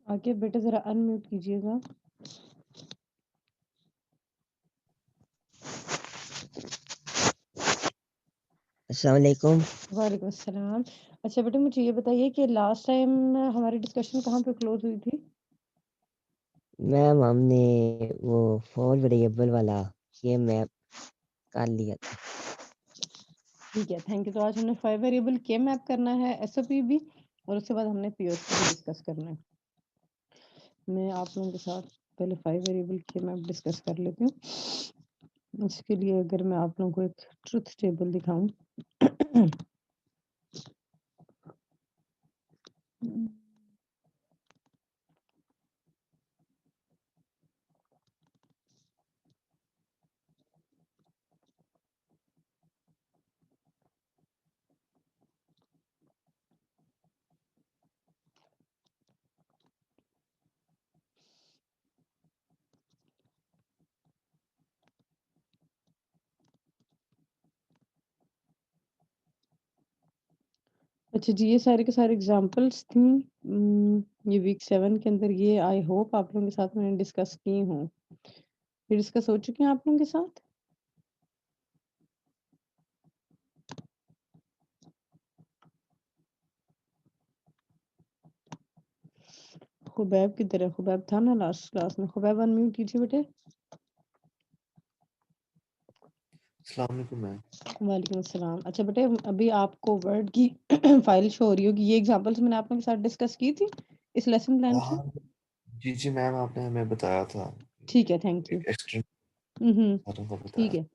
आके बेटा जरा अनम्यूट कीजिएगा। अस्सलाम वालेकुम। वालेकुम अस्सलाम। अच्छा बेटा मुझे ये बताइए कि लास्ट टाइम हमारी डिस्कशन कहाँ पे क्लोज हुई थी? मैम हमने वो फोर वेरिएबल वाला ये मैप कर लिया था। ठीक है, थैंक यू। तो आज हमने 5 वेरिएबल के मैप करना है, एसओपी भी, और उसके बाद हमने पीओसी भी डिस्कस करना है। मैं आप लोगों के साथ पहले 5 वेरिएबल के मैप डिस्कस कर लेती हूँ। इसके लिए अगर मैं आप लोगों को एक ट्रुथ टेबल दिखाऊं। अच्छा जी, ये सारे के सारे एग्जांपल्स थी ये वीक 7 के अंदर। ये आई होप आप लोगों के साथ मैंने डिस्कस की हूँ। ये डिस्कस हो चुकी हैं आप लोगों के साथ? खुबैब की तरह, खुबैब था ना लास्ट क्लास में। खुबैब अनम्यूट कीजिए बेटे। अस्सलाम वालेकुम मैम। वालेकुम अस्सलाम। अच्छा बेटे अभी आपको वर्ड की फाइल शो हो रही होगी। ये एग्जांपल्स मैंने आप लोगों के साथ डिस्कस की थी इस लेसन प्लान की। हाँ जी मैम, आपने हमें बताया था ठीक है, थैंक यू। एक एक्स्ट्रा हम्म, सारों का ठीक बताया। है,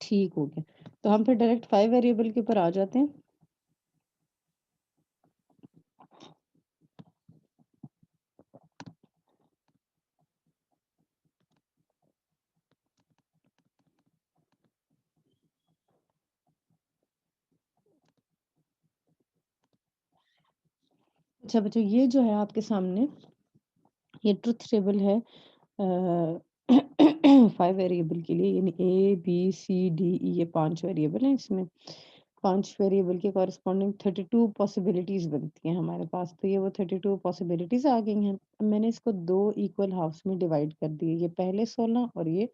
ठीक हो गया। तो हम फिर डायरेक्ट 5 वेरिएबल के ऊपर आ जाते हैं। अच्छा बच्चों, ये जो है आपके सामने, ये ट्रुथ टेबल है 5 वेरिएबल के लिए, यानी A B C D E, ये 5 वेरिएबल हैं। इसमें 5 वेरिएबल के कॉरस्पॉन्डिंग 32 पॉसिबिलिटीज बनती हैं हमारे पास। तो ये वो 32 पॉसिबिलिटीज आ गई हैं। अब मैंने इसको 2 इक्वल हाफ्स में डिवाइड कर दिए, ये पहले 16 और ये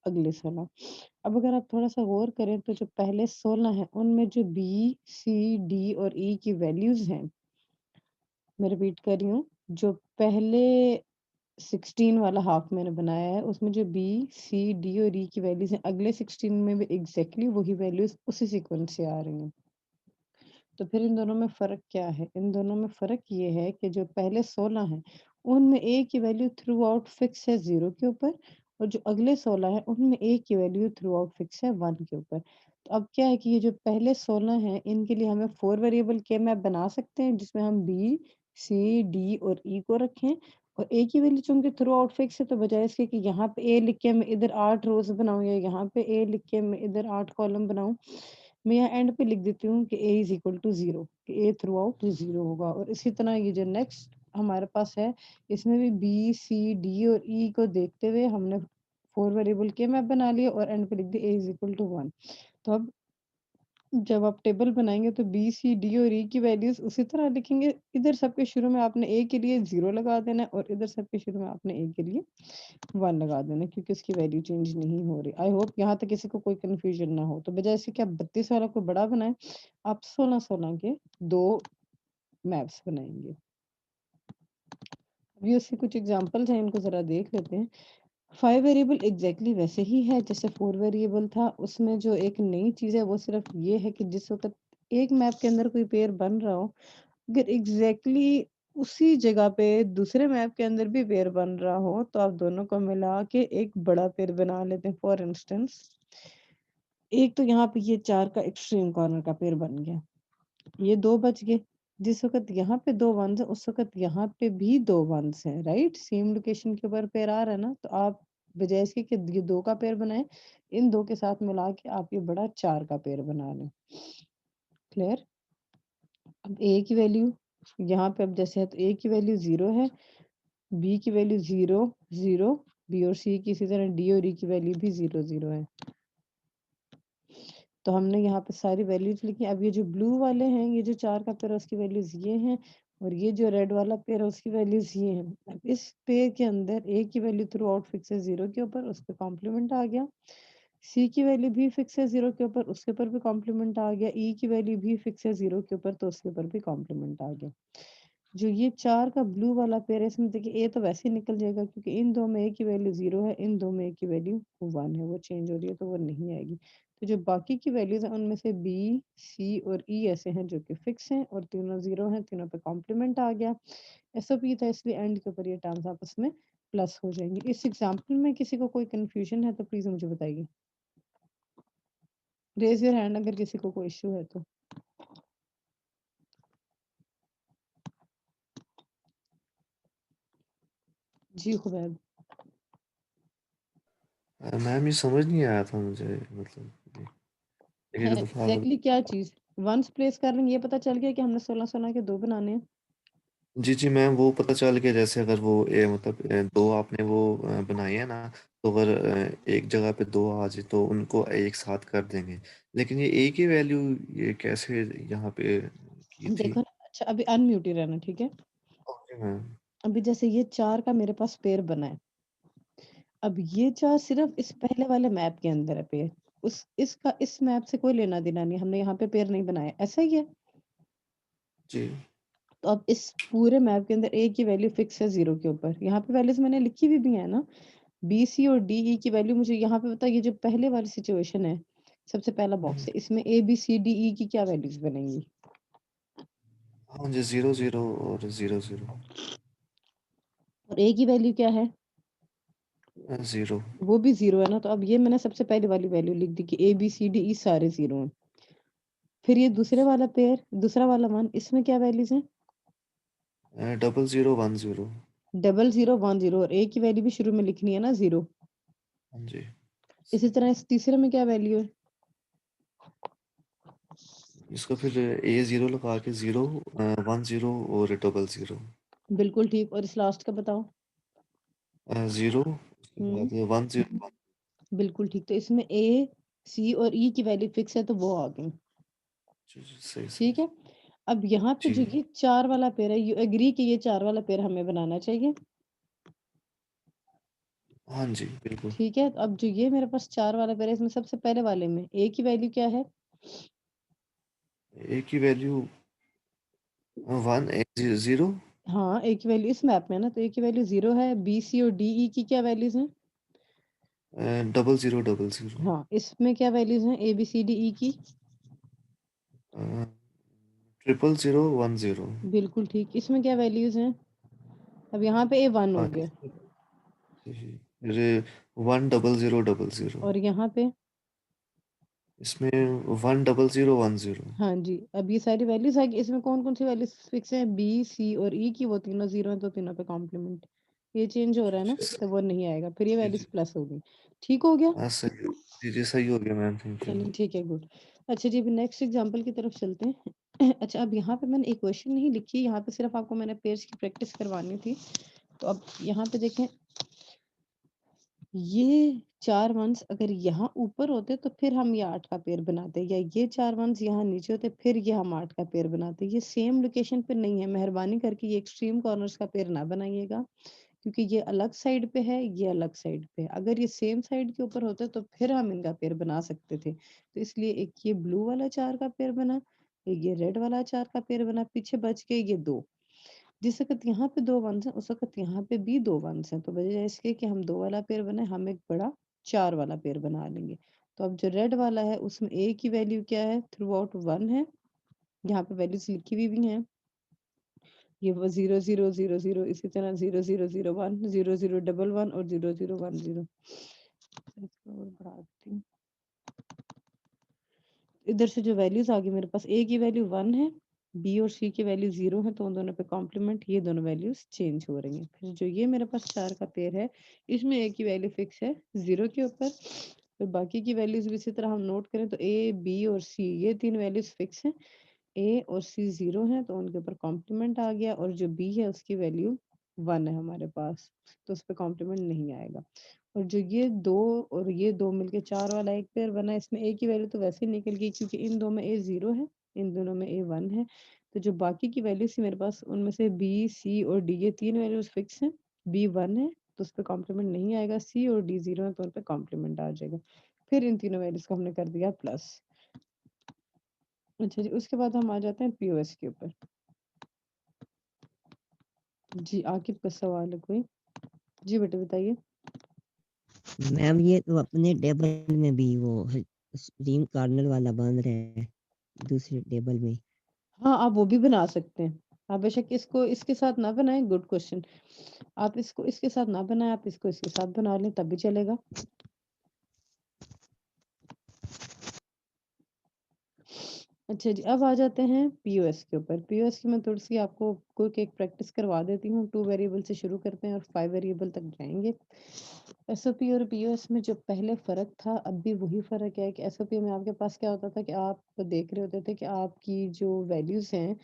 अगले 16। अब अगर आप थोड़ा सा गौर करें तो जो पहले 16 हैं उनमें जो बी सी डी और ई की वैल्यूज हैं, मैं रिपीट कर रही हूँ, जो पहले 16 वाला हाफ मैंने बनाया है उसमें जो बी सी डी और ई की वैल्यूज हैं, अगले 16 में भी एग्जैक्टली वही वैल्यूज उसी सीक्वेंस से आ रही हैं। तो फिर इन दोनों में फ़र्क क्या है? इन दोनों में फ़र्क ये है कि जो पहले 16 हैं, उनमें a की वैल्यू थ्रू आउट फिक्स है 0 के ऊपर, और जो अगले 16 हैं, उनमें a की वैल्यू थ्रू आउट फिक्स है 1 के ऊपर। तो अब क्या है कि ये जो पहले 16 हैं, इनके लिए हमें 4 वेरिएबल के मैप बना सकते हैं, जिसमें हम b, c, d और e को रखें। और a की वैल्यू चूँकि थ्रू आउट फिक्स है, तो बजाय इसके कि यहाँ पे a लिख के मैं इधर 8 रोज़ बनाऊँ या यहाँ पे a लिख के मैं इधर 8 कॉलम बनाऊँ, मैं यहाँ एंड पे लिख देती हूँ कि a इज इक्वल टू 0, कि a थ्रू आउट 0 होगा। और इसी तरह ये जो नेक्स्ट हमारे पास है, इसमें भी b, c, d और e को देखते हुए हमने 4 वेरिएबल के मैप बना लिए और एंड पे लिख दिया a इज इक्वल टू 1। तो अब जब आप टेबल बनाएंगे तो बी सी डी और ई की वैल्यूज उसी तरह लिखेंगे। इधर सबके शुरू में आपने ए के लिए 0 लगा देना है और इधर सबके शुरू में आपने ए के लिए 1 लगा देना है, क्योंकि उसकी वैल्यू चेंज नहीं हो रही। आई होप यहाँ तक किसी को कोई कंफ्यूजन ना हो। तो बजाय इसके कि आप 32 वाला को बड़ा बनाएं, आप 16-16 के 2 मैप्स बनाएंगे। अभी उसके कुछ एग्जांपल्स हैं, इनको जरा देख लेते हैं। 5 वेरिएबल एग्जैक्टली वैसे ही है जैसे 4 वेरिएबल था। उसमें जो एक नई चीज़ है वो सिर्फ ये है कि जिस वक़्त एक मैप के अंदर कोई पेयर बन रहा हो, अगर एग्जैक्टली उसी जगह पे दूसरे मैप के अंदर भी पेयर बन रहा हो, तो आप दोनों को मिला के एक बड़ा पेयर बना लेते हैं। फॉर इंस्टेंस, एक तो यहाँ पे ये 4 का एक्सट्रीम कॉर्नर का पेयर बन गया, ये 2 बच गए। जिस वक़्त यहाँ पे 2 वन्स है, उस वक़्त यहाँ पे भी 2 वन्स हैं, राइट? सेम लोकेशन के ऊपर पेयर आ रहा है ना, तो आप बजाय इसके कि ये 2 का पेयर बनाएँ, इन 2 के साथ मिला के आप ये बड़ा 4 का पेयर बना लें। क्लियर? अब a की वैल्यू यहाँ पे अब जैसे है, तो a की वैल्यू 0 है, b की वैल्यू 0, 0, b और c की, इसी तरह d और e की वैल्यू भी 0, 0 है। तो हमने यहाँ पे सारी वैल्यूज़ लिखी। अब ये जो ब्लू वाले हैं, ये जो 4 का पेयर है, उसकी वैल्यूज़ ये हैं। और ये जो रेड वाला पेयर है उसकी वैल्यूज ये है। अब इस पेयर के अंदर ए की वैल्यू थ्रू आउट फिक्स है 0 के ऊपर, उस पे कॉम्प्लीमेंट आ गया। सी की वैल्यू भी फिक्स है 0 के ऊपर, उसके ऊपर भी कॉम्प्लीमेंट आ गया। ई की वैल्यू भी फिक्स है 0 के ऊपर, तो उसके ऊपर भी कॉम्प्लीमेंट आ गया। जो ये 4 का ब्लू वाला पेयर है इसमें देखिए ए तो वैसे ही निकल जाएगा क्योंकि इन दो में ए की वैल्यू 0 है, इन दो में ए की वैल्यू 1 है, वो चेंज हो रही है तो वो नहीं आएगी। तो जो बाकी की वैल्यूज है उनमें से बी, सी और ई ऐसे हैं जो कि फिक्स हैं और तीनों 0 हैं, तीनों पे कॉम्प्लीमेंट आ गया। एसओपी था इसलिए एंड के ऊपर ये टर्म्स आपस में प्लस हो जाएंगे। इस एग्जांपल में किसी को कोई कंफ्यूजन है तो प्लीज मुझे बताइए। रेज योर हैंड अगर किसी को कोई इश्यू है तो। जी खुबैब। मैम ये समझ नहीं आया था मुझे, मतलब एक है एक दफा अगर एग्जैक्टली क्या चीज वंस प्लेस कर रहे हैं, ये पता चल गया कि हमने 16 के 2 बनाने हैं। जी जी मैम वो पता चल गया, जैसे अगर वो मतलब दो आपने वो बनाए हैं ना, तो अगर एक जगह पे दो आ जाए तो उनको एक साथ कर देंगे। लेकिन ये ए की वैल्यू ये कैसे यहाँ पे की थी? देखो ना, अच्छा अभी अनम्यूट ही रहना, ठीक है। Okay ma'am. अभी जैसे ये 4 का मेरे पास पेयर बना है। अब ये 4 सिर्फ इस पहले वाले मैप के अंदर है पेयर। उस इसका इस मैप से कोई लेना देना नहीं, हमने यहाँ पे पेयर नहीं बनाया, ऐसा ही है। जी तो अब इस पूरे मैप के अंदर ए की वैल्यू फिक्स है 0 के ऊपर। यहाँ पे वैल्यूज मैंने लिखी हुई भी है ना, बी सी और डी ई की वैल्यू मुझे यहाँ पे पता है। ये जो पहले वाली सिचुएशन है, सबसे पहला बॉक्स है, इसमें A B C D E की क्या वैल्यूज बनेंगी। हाँ जी, 0 0 और 0 0। और ए की वैल्यू क्या है, 0। वो भी 0 है ना। तो अब ये मैंने सबसे पहले वाली वैल्यू लिख दी कि A B C D E सारे 0 हैं। फिर ये दूसरे वाला पेयर, दूसरा वाला मान, इसमें क्या वैल्यूज हैं, 00 10। 00 10। और ए की वैल्यू भी शुरू में लिखनी है ना 0। हाँ जी। इसी तरह इस तीसरे में क्या वैल्यू है, इसको फिर A 0 लगा के 0 10 और 00। बिल्कुल ठीक। और इस लास्ट का बताओ। 0 उसके हम्म, बाद 1 0 1। बिल्कुल ठीक। तो इसमें ए सी और ई की वैल्यू फिक्स है तो वो आ गई। जी जी, सही ठीक सही। है। अब यहाँ पे जी जो ये 4 वाला पेयर है, यू एग्री कि ये 4 वाला पेयर हमें बनाना चाहिए। हाँ जी बिल्कुल। ठीक है। तो अब जो ये मेरे पास 4 वाला पेयर है, इसमें सबसे पहले वाले में ए की वैल्यू क्या है, A की वैल्यू 0। हाँ ए की वैल्यू इस मैप में है ना, तो ए की वैल्यू 0 है। बी सी और डी ई की क्या वैल्यूज हैं, 00 00। हाँ इसमें क्या वैल्यूज हैं A B C D E की, 000 10। बिल्कुल ठीक। इसमें क्या वैल्यूज हैं, अब यहाँ पे ए 1 हो हाँ गया। फिर 1 00 00। और यहाँ पे, इसमें 1 00 10। हाँ जी, अब ये सारी वैल्यूज आ गई। इसमें कौन कौन सी वैल्यूज फिक्स है, बी सी और ई की, वो तीनों 0 है तो तीनों पे कॉम्प्लीमेंट। ये चेंज हो रहा है ना, तो वो नहीं आएगा, फिर ये जी वैल्यूज जी। प्लस हो गई। ठीक हो गया। हाँ सही। जी जी सही हो गया मैम, थैंक यू। चलिए ठीक है, गुड। अच्छा जी, अभी नेक्स्ट एग्जांपल की तरफ चलते हैं। अच्छा अब यहाँ पे मैंने एक क्वेश्चन नहीं लिखी, यहाँ पे सिर्फ आपको मैंने पेयर्स की प्रैक्टिस करवानी थी। तो अब यहाँ पे देखें, ये 4 वंस अगर यहाँ ऊपर होते तो फिर हम ये 8 का पेयर बनाते, या ये 4 वंस यहाँ नीचे होते फिर ये हम 8 का पेयर बनाते। ये सेम लोकेशन पे नहीं है, मेहरबानी करके ये एक्सट्रीम कॉर्नर्स का पेयर ना बनाइएगा, क्योंकि ये अलग साइड पे है, ये अलग साइड पे है। अगर ये सेम साइड के ऊपर होते तो फिर हम इनका पेयर बना सकते थे। तो इसलिए एक ये ब्लू वाला 4 का पेयर बना, एक ये रेड वाला 4 का पेयर बना, पीछे बच गए ये 2। जिस वक़्त यहाँ पे 2 वन्स हैं, उस वक़्त यहाँ पे भी 2 वन्स हैं। तो बजाय इसके कि हम 2 वाला पेयर बनाएँ, हम एक बड़ा 4 वाला पेयर बना लेंगे। तो अब जो रेड वाला है उसमें ए की वैल्यू क्या है, थ्रू आउट 1 है। यहाँ पे वैल्यूज़ लिखी हुई भी हैं। ये वो 0 0 0 0, इसी तरह 0 0 0 1, 0 0 1 1 और 0 0 1 0। इसको और बढ़ा देती हूँ। इधर से जो वैल्यूज आ गई मेरे पास, ए की वैल्यू 1 है, बी और सी की वैल्यू 0 है, तो उन दोनों पे कॉम्प्लीमेंट, ये दोनों वैल्यूज चेंज हो रही हैं। फिर जो ये मेरे पास 4 का पेयर है, इसमें ए की वैल्यू फिक्स है 0 के ऊपर। फिर बाकी की वैल्यूज भी इसी तरह हम नोट करें तो ए बी और सी ये 3 वैल्यूज फिक्स हैं। ए और सी 0 है तो उनके ऊपर कॉम्प्लीमेंट आ गया, और जो बी है उसकी वैल्यू 1 है हमारे पास, तो उस पर कॉम्प्लीमेंट नहीं आएगा। और जो ये 2 और ये 2 मिलके 4 वाला एक पेयर बना, इसमें ए की वैल्यू तो वैसे ही निकल गई क्योंकि इन दो में ए 0 है, इन दोनों में ए 1 है। तो जो बाकी की वैल्यूज थी मेरे पास उनमें से बी, सी और डी ये 3 वैल्यूज फिक्स हैं। बी 1 है तो उस पे कॉम्प्लीमेंट नहीं आएगा, सी और डी 0 है तो उन पे कॉम्प्लीमेंट आ जाएगा। फिर इन तीनों वैल्यूज को हमने कर दिया प्लस। अच्छा जी, उसके बाद हम आ जाते हैं पीओएस के ऊपर। जी, आकिब का सवाल है कोई? जी बेटा बताइए। मैम ये तो अपने टेबल में भी वो स्ट्रीम कार्नर वाला बन रहा है दूसरे टेबल में। हाँ, आप वो भी बना सकते हैं। आप बेशक इसको इसके साथ ना बनाएं, गुड क्वेश्चन। आप इसको इसके साथ ना बनाएं, आप इसको इसके साथ बना लें तब भी चलेगा। अच्छा जी, अब आ जाते हैं पीओएस के ऊपर। पीओएस की मैं थोड़ी-सी आपको क्विक एक प्रैक्टिस करवा देती हूँ। 2 वेरिएबल से शुरू करते हैं और 5 वेरिएबल तक जाएँगे। एसओपी और पीओएस में जो पहले फ़र्क था, अब भी वही फ़र्क है कि एसओपी में आपके पास क्या होता था कि आप देख रहे होते थे कि आपकी जो वैल्यूज़ हैं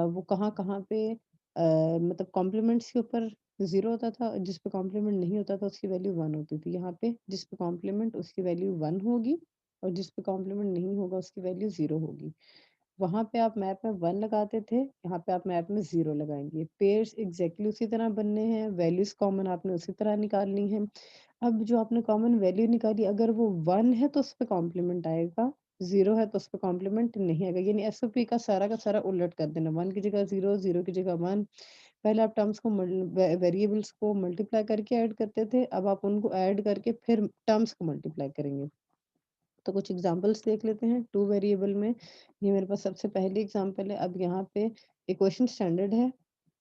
वो कहाँ-कहाँ पे मतलब कॉम्प्लीमेंट्स के ऊपर 0 होता था, जिस पे कॉम्प्लीमेंट नहीं होता था उसकी वैल्यू 1 होती थी। यहाँ पे जिस पे कॉम्प्लीमेंट उसकी वैल्यू 1 होगी और जिस पे कॉम्प्लीमेंट नहीं होगा उसकी वैल्यू 0 होगी। वहाँ पे आप मैप में 1 लगाते थे, यहाँ पे आप मैप में 0 लगाएँगे। पेयर्स एग्ज़ैक्टली उसी तरह बनने हैं, वैल्यूज़ कॉमन आपने उसी तरह निकालनी है। अब जो आपने कॉमन वैल्यू निकाली अगर वो 1 है तो उसपे कॉम्प्लीमेंट आएगा, 0 है तो उसपे कॉम्प्लीमेंट नहीं आएगा। यानी एसओपी का सारा उलट कर देना, 1 की जगह 0, 0 की जगह 1। पहले आप टर्म्स को वेरिएबल्स को मल्टीप्लाई करके ऐड करते थे, अब आप उनको ऐड करके फिर टर्म्स को मल्टीप्लाई करेंगे। तो कुछ एग्जांपल्स देख लेते हैं 2 वेरिएबल में। ये मेरे पास सबसे पहली एग्जांपल है। अब यहाँ पे इक्वेशन स्टैंडर्ड है,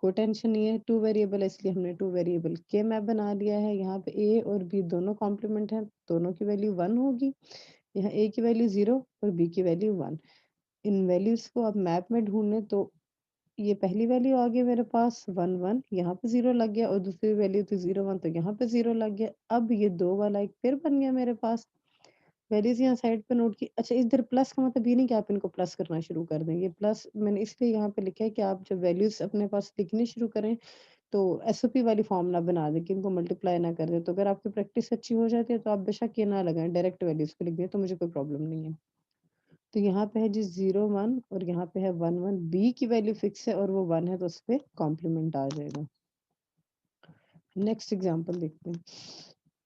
कोई टेंशन नहीं है। 2 वेरिएबल है इसलिए हमने 2 वेरिएबल के मैप बना लिया है। यहाँ पे ए और बी दोनों कॉम्प्लीमेंट हैं, दोनों की वैल्यू 1 होगी। यहाँ ए की वैल्यू 0 और बी की वैल्यू 1। इन वैल्यूज को अब मैप में ढूंढने तो ये पहली वैल्यू आ गई मेरे पास 1 1, यहाँ पे 0 लग गया और दूसरी वैल्यू थी 0 1 तो यहाँ पे 0 लग गया। अब ये 2 वाला एक फिर बन गया मेरे पास। वैल्यूज़ यहाँ साइड पे नोट की। अच्छा, इधर प्लस का मतलब ये नहीं कि आप इनको प्लस करना शुरू कर दें। ये प्लस मैंने इसलिए यहाँ पे लिखा है कि आप जब वैल्यूज़ अपने पास लिखनी शुरू करें तो एसओपी वाली फॉर्म ना बना दें कि इनको मल्टीप्लाई ना कर दें। तो अगर आपकी प्रैक्टिस अच्छी हो जाती है तो आप बेशक ये ना लगाएँ, डायरेक्ट वैल्यूज़ को लिख दें तो मुझे कोई प्रॉब्लम नहीं है। तो यहाँ पे है जी 0 1 और यहाँ पे है 1 1। बी की वैल्यू फिक्स है और वो 1 है तो उसपे कॉम्प्लीमेंट आ जाएगा। नेक्स्ट एग्जांपल देखते हैं।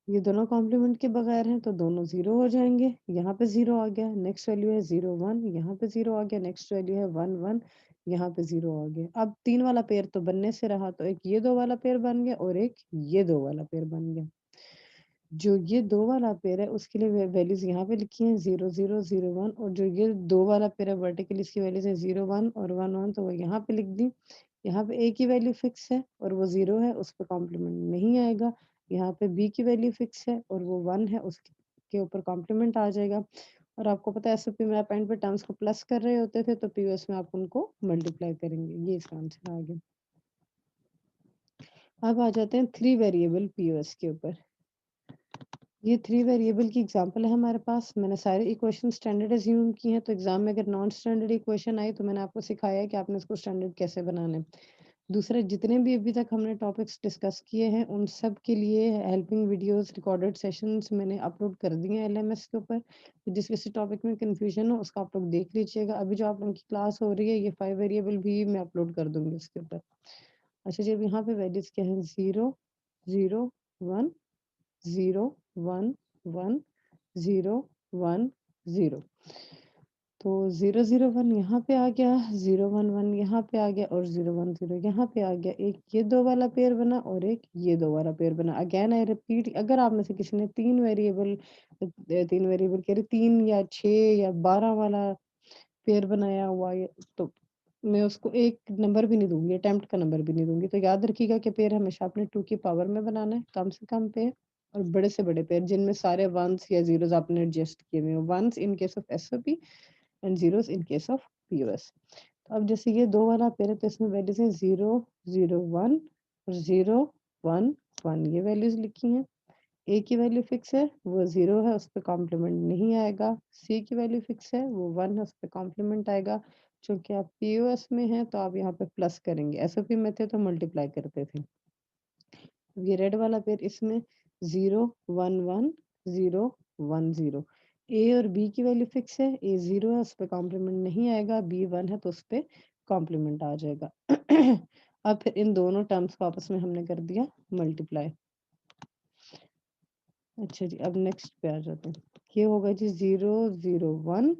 ये दोनों कॉम्प्लीमेंट के बगैर हैं तो दोनों 0 हो जाएँगे। यहाँ पे 0 आ गया, नेक्स्ट वैल्यू है 0 1, यहाँ पे 0 आ गया, नेक्स्ट वैल्यू है 1 1, यहाँ पे 0 आ गया। अब 3 वाला पेयर तो बनने से रहा तो एक ये 2 वाला पेयर बन गया और एक ये 2 वाला पेयर बन गया। जो ये 2 वाला पेयर है उसके लिए वैल्यूज़ यहाँ पे लिखी हैं 0 0 0 1 और जो ये 2 वाला पेयर है वर्टिकली इसकी वैल्यूज़ है 0 1 और 1 1 तो वो यहाँ पे लिख दी। यहाँ पे ए की वैल्यू फिक्स है और वो 0 है, उस पे कॉम्प्लीमेंट नहीं आएगा। यहाँ पे बी की वैल्यू फिक्स है और वो 1 है, उसके के ऊपर कॉम्प्लीमेंट आ जाएगा। और आपको पता है एसओपी में आप एंड पे टर्म्स को प्लस कर रहे होते थे तो पीओएस में आप उनको मल्टीप्लाई करेंगे। ये इसका आंसर आ गया। अब आ जाते हैं 3 वेरिएबल पीओएस के ऊपर। ये 3 वेरिएबल की एग्जांपल है हमारे पास। मैंने सारे इक्वेशन स्टैंडर्ड अज्यूम की हैं, तो एग्जाम में अगर नॉन स्टैंडर्ड इक्वेशन आई तो मैंने आपको सिखाया है कि आपने इसको स्टैंडर्ड कैसे बनाना है। दूसरे जितने भी अभी तक हमने टॉपिक्स डिस्कस किए हैं उन सब के लिए हेल्पिंग वीडियोस रिकॉर्डेड सेशंस मैंने अपलोड कर दिए हैं एलएमएस के ऊपर। तो जिस किसी टॉपिक में कंफ्यूजन हो उसका आप लोग देख लीजिएगा। अभी जो आप लोगों की क्लास हो रही है ये 5 वेरिएबल भी मैं अपलोड कर दूंगी उसके ऊपर। अच्छा जी, अब यहाँ पे वैल्यूज क्या है 0 0 1 0 1 1 0 1 0। तो 0 0 1 यहाँ पे आ गया, 0 1 1 यहाँ पे आ गया और 0 1 0 यहाँ पे आ गया। एक ये 2 वाला पेयर बना और एक ये 2 वाला पेयर बना। अगेन आई रिपीट, अगर आप में से किसी ने 3 वेरिएबल 3 वेरिएबल कह रही 3 या 6 या 12 वाला पेयर बनाया हुआ है तो मैं उसको एक नंबर भी नहीं दूँगी, अटेम्प्ट का नंबर भी नहीं दूँगी। तो याद रखिएगा कि पेयर हमेशा आपने 2 की पावर में बनाना है, कम से कम पेयर और बड़े से बड़े पेयर जिनमें सारे वन्स या ज़ीरोज़ आपने एडजस्ट किए हुए हों। Once in case of SOP and zeros in case of POS. तो अब जैसे ये 2 वाला पेयर है तो इसमें वैल्यूज़ हैं 0 0 1 और 0 1 1 ये वैल्यूज़ लिखी हैं। ए की वैल्यू फिक्स है, वो 0 है, उस पे कॉम्प्लीमेंट नहीं आएगा। सी की वैल्यू फिक्स है, वो 1 है, उस पे कॉम्प्लीमेंट आएगा। चूँकि आप पीओएस में हैं, तो आप यहाँ पे प्लस करेंगे। एसओपी में थे तो मल्टीप्लाई करते थे। ये रेड वाला पेयर इसमें 0 1 1 0 1 0। ए और बी की वैल्यू फिक्स है, ए 0 है, उस पे कॉम्प्लीमेंट नहीं आएगा, बी 1 है तो उस पे कॉम्प्लीमेंट आ जाएगा। अब फिर इन दोनों टर्म्स को आपस में हमने कर दिया मल्टीप्लाई। अच्छा जी, अब नेक्स्ट पे आ जाते हैं। ये होगा जी 0 0 1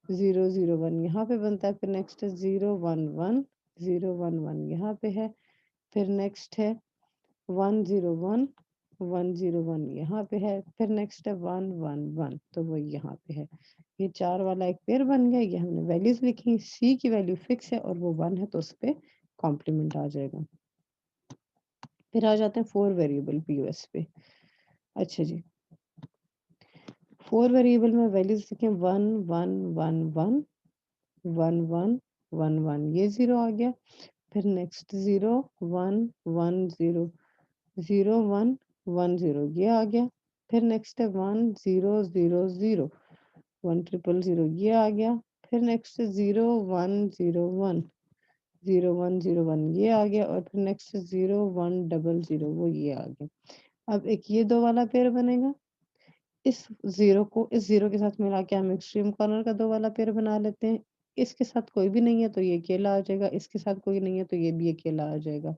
0 0 1 यहाँ पे बनता है, फिर नेक्स्ट है 0 1 1 0 1 1 यहाँ पे है, फिर नेक्स्ट है 1 0 1 1 0 1 यहाँ पे है, फिर नेक्स्ट है 1 1 1 तो वो यहाँ पे है। ये 4 वाला एक पेयर बन गया। ये हमने वैल्यूज लिखी, सी की वैल्यू फिक्स है और वो 1 है तो उस पे कॉम्प्लीमेंट आ जाएगा। फिर आ जाते हैं 4 वेरिएबल पीओएस पे। अच्छा जी, 4 वेरिएबल में वैल्यूज लिखें 1 1 1 1 1 1 1 1 ये 0 आ गया। फिर नेक्स्ट 0 1 1 0 0 1 1 0 ये आ गया। फिर नेक्स्ट है 1 0 0 0 1 ट्रिपल 0 ये आ गया। फिर नेक्स्ट 0 1 0 1 0 1 0 1 ये आ गया। और फिर नेक्स्ट 0 1 0 0 वो ये आ गया। अब एक ये दो वाला पेयर बनेगा। इस जीरो को इस जीरो के साथ मिला के हम एक्सट्रीम कॉर्नर का दो वाला पेयर बना लेते हैं। इसके साथ कोई भी नहीं है तो ये अकेला आ जाएगा, इसके साथ कोई नहीं है तो ये भी अकेला आ जाएगा।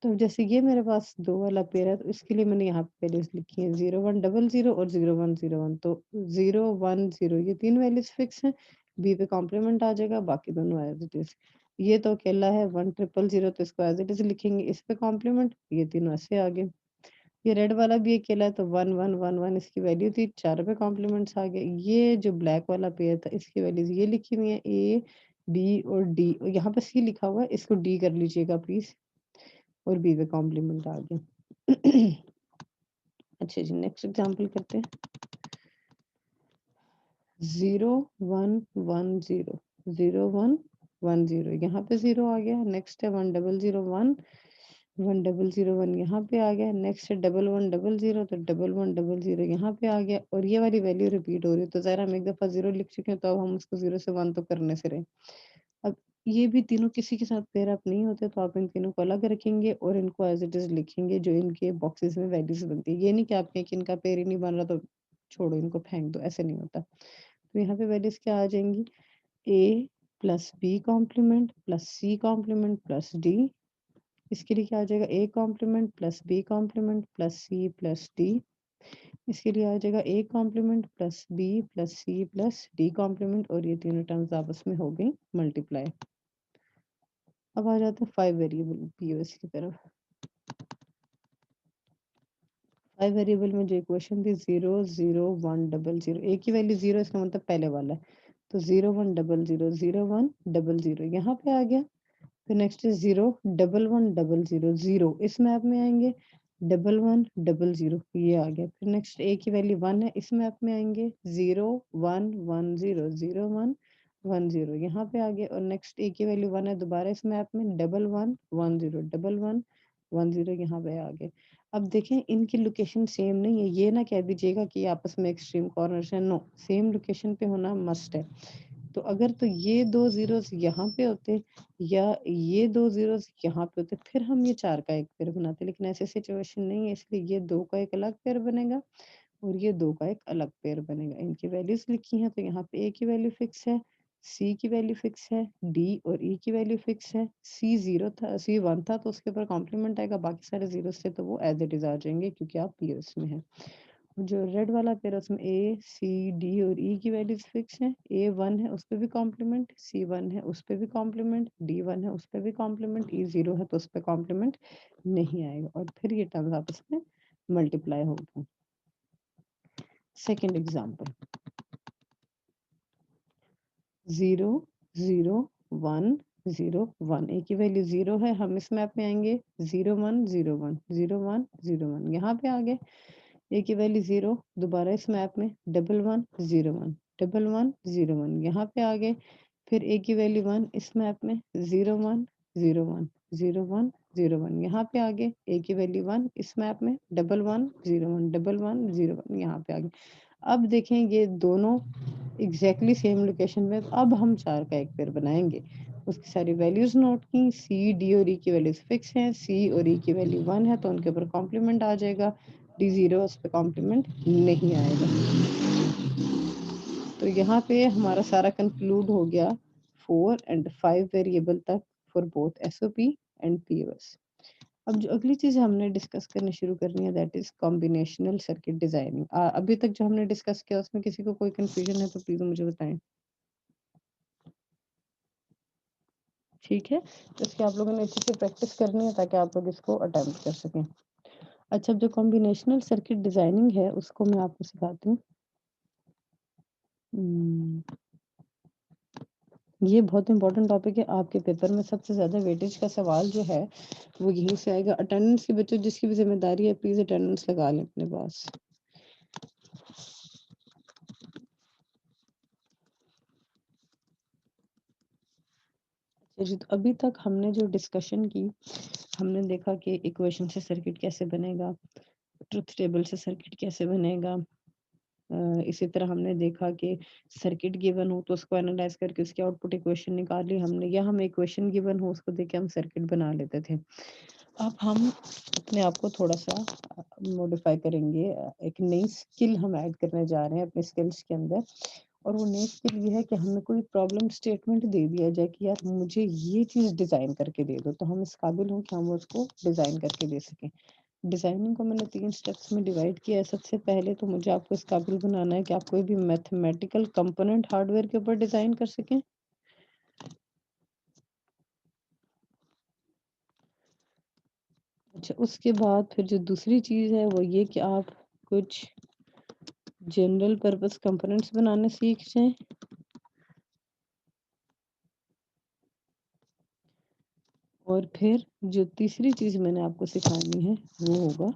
तो जैसे ये मेरे पास दो वाला पेयर है तो इसके लिए मैंने यहाँ पे वैल्यूज लिखी है 0 1 0 0 और 0 1 0 1। तो 0 1 0 ये तीन वैल्यूज फिक्स हैं, बी पे कॉम्प्लीमेंट आ जाएगा, बाकी दोनों एज इट इज। ये तो अकेला है 1 ट्रिपल 0 तो इसको एज इट इज लिखेंगे, इस पे कॉम्प्लीमेंट, ये तीनों ऐसे आ गए। ये रेड वाला भी अकेला है तो 1 1 1 1 इसकी वैल्यू थी, 4 पे कॉम्प्लीमेंट्स आ गए। ये जो ब्लैक वाला पेयर था इसकी वैल्यूज ये लिखी हुई है ए बी और डी, और यहाँ पे सी लिखा हुआ है, इसको डी कर लीजिएगा प्लीज, और बी पे कॉम्प्लीमेंट आ गया। अच्छा जी, नेक्स्ट एग्जांपल करते हैं। 0 1 1 0 0 1 1 0 यहाँ पे 0 आ गया। नेक्स्ट है 1 0 0 1 1 0 0 1 यहाँ पे आ गया। नेक्स्ट है 1 1 0 0 तो 1 1 0 0 यहाँ पे आ गया। और ये वाली वैल्यू रिपीट हो रही है तो जरा हम एक दफा 0 लिख चुके हैं तो अब हम उसको 0 से 1 तो करने से रहे। अब ये भी तीनों किसी के साथ पेयर अप नहीं होते तो आप इन तीनों को अलग रखेंगे और इनको एज इट इज लिखेंगे जो इनके बॉक्सेस में वैल्यूज बनती है। ये नहीं कि आपके कि इनका पेयर ही नहीं बन रहा तो छोड़ो इनको फेंक दो, ऐसे नहीं होता। तो यहाँ पे वैल्यूज क्या आ जाएंगी, A plus B complement plus C complement plus D. इसके लिए क्या आ जाएगा, A complement plus B complement plus C plus D. इसके लिए आ जाएगा A complement plus B plus C plus D complement, और ये तीनों टर्म्स आपस में हो गई मल्टीप्लाई। अब आ जाते हैं 5 वेरिएबल पीओएस की तरफ। 5 वेरिएबल में जो इक्वेशन थी 0 0 1 0 0, ए की वैल्यू 0 इसका मतलब पहले वाला है, तो 0 1 0 0 0 1 0 0 यहाँ पे आ गया। फिर नेक्स्ट है 0 1 1 0 0 0 इस मैप में आएंगे, 1 1 0 0 ये आ गया। फिर नेक्स्ट ए की वैल्यू 1 है, इस मैप में आएंगे 0 1 1 0 0 1 1 0 यहाँ पे आ गए। और नेक्स्ट ए की वैल्यू 1 है दोबारा इस मैप में 1 1 1 0 1 1 1 0 यहाँ पे आ गए। अब देखें इनकी लोकेशन सेम नहीं है, ये ना कह दीजिएगा कि आपस में एक्सट्रीम कॉर्नर्स है, नो, सेम लोकेशन पे होना मस्ट है। तो अगर तो ये दो जीरोस यहाँ पे होते या ये दो जीरोस यहाँ पे होते फिर हम ये 4 का एक पेयर बनाते, लेकिन ऐसे सिचुएशन नहीं है, इसलिए ये 2 का एक अलग पेयर बनेगा और ये 2 का एक अलग पेयर बनेगा। इनकी वैल्यूज लिखी हैं तो यहाँ पे ए की वैल्यू फिक्स है, सी की वैल्यू फिक्स है, डी और ई की वैल्यू फिक्स है। सी 0 था, सी 1 था तो उसके ऊपर कॉम्प्लीमेंट आएगा, बाकी सारे जीरो से तो वो एज इट इज आ जाएंगे क्योंकि आप पीओएस में हैं। जो रेड वाला पेयर उसमें ए सी डी और ई की वैल्यूज फिक्स हैं। ए 1 है उस पर भी कॉम्प्लीमेंट, सी 1 है उस पर भी कॉम्प्लीमेंट, डी 1 है उस पर भी कॉम्प्लीमेंट, ई 0 है तो उस पर कॉम्प्लीमेंट नहीं आएगा और फिर ये टर्म्स आपस में मल्टीप्लाई होगा। सेकेंड एग्जाम्पल 0 0 1 0 1 ए की वैल्यू 0 है, हम इस मैप में आएंगे 0 1 0 1 0 1 0 1 यहाँ पे आ गए। ए की वैल्यू 0 दोबारा इस मैप में 1 1 0 1 1 1 0 1 यहाँ पे आ गए। फिर ए की वैल्यू 1 इस मैप में 0 1 0 1 0 1 0 1 यहाँ पे आ गए। ए की वैल्यू 1 इस मैप में 1 1 0 1 1 1 0 1 यहाँ पे आ गए। अब देखें ये दोनों एग्जैक्टली सेम लोकेशन में, अब हम 4 का एक पेयर बनाएंगे। उसकी सारी वैल्यूज नोट की, सी डी और ई की वैल्यूज फिक्स हैं, सी और ई की वैल्यू 1 है तो उनके ऊपर कॉम्प्लीमेंट आ जाएगा, डी 0 उस पर कॉम्प्लीमेंट नहीं आएगा। तो यहाँ पे हमारा सारा कंक्लूड हो गया 4 and 5 वेरिएबल तक for both SOP and POS. अब जो अगली चीज हमने डिस्कस करनी शुरू करनी है that is combinational circuit designing. अभी तक जो हमने डिस्कस किया उसमें किसी को कोई कंफ्यूजन है तो प्लीज मुझे बताएं। ठीक है, तो इसकी आप लोगों ने अच्छे से प्रैक्टिस करनी है ताकि आप लोग इसको अटेम्प्ट कर सकें। अच्छा, जो कॉम्बिनेशनल सर्किट डिजाइनिंग है उसको मैं आपको सिखाती हूँ। ये बहुत इंपॉर्टेंट टॉपिक है, आपके पेपर में सबसे ज्यादा वेटेज का सवाल जो है वो यहीं से आएगा। अटेंडेंस की बच्चों जिसकी भी जिम्मेदारी है प्लीज अटेंडेंस लगा लें अपने पास। जी, तो अभी तक हमने जो डिस्कशन की, हमने देखा कि इक्वेशन से सर्किट कैसे बनेगा, ट्रुथ टेबल से सर्किट कैसे बनेगा। इसी तरह हमने देखा कि सर्किट गिवन हो तो उसको एनालाइज करके उसकी आउटपुट इक्वेशन निकाली हमने, या हम इक्वेशन गिवन हो उसको देख के हम सर्किट बना लेते थे। अब हम अपने आप को थोड़ा सा मॉडिफाई करेंगे, एक नई स्किल हम ऐड करने जा रहे हैं अपने स्किल्स के अंदर। और वो नई स्किल ये है कि हमें कोई प्रॉब्लम स्टेटमेंट दे दिया जाए कि यार मुझे ये चीज़ डिज़ाइन करके दे दो, तो हम इस काबिल हों कि हम उसको डिज़ाइन करके दे सकें। डिज़ाइनिंग को मैंने 3 स्टेप्स में डिवाइड किया है। सबसे पहले तो मुझे आपको इस काबिल बनाना है कि आप कोई भी मैथमेटिकल कंपोनेंट हार्डवेयर के ऊपर डिज़ाइन कर सकें। अच्छा, उसके बाद फिर जो दूसरी चीज़ है वो ये कि आप कुछ जनरल पर्पस कंपोनेंट्स बनाने सीख जाएं। और फिर जो तीसरी चीज़ मैंने आपको सिखानी है वो होगा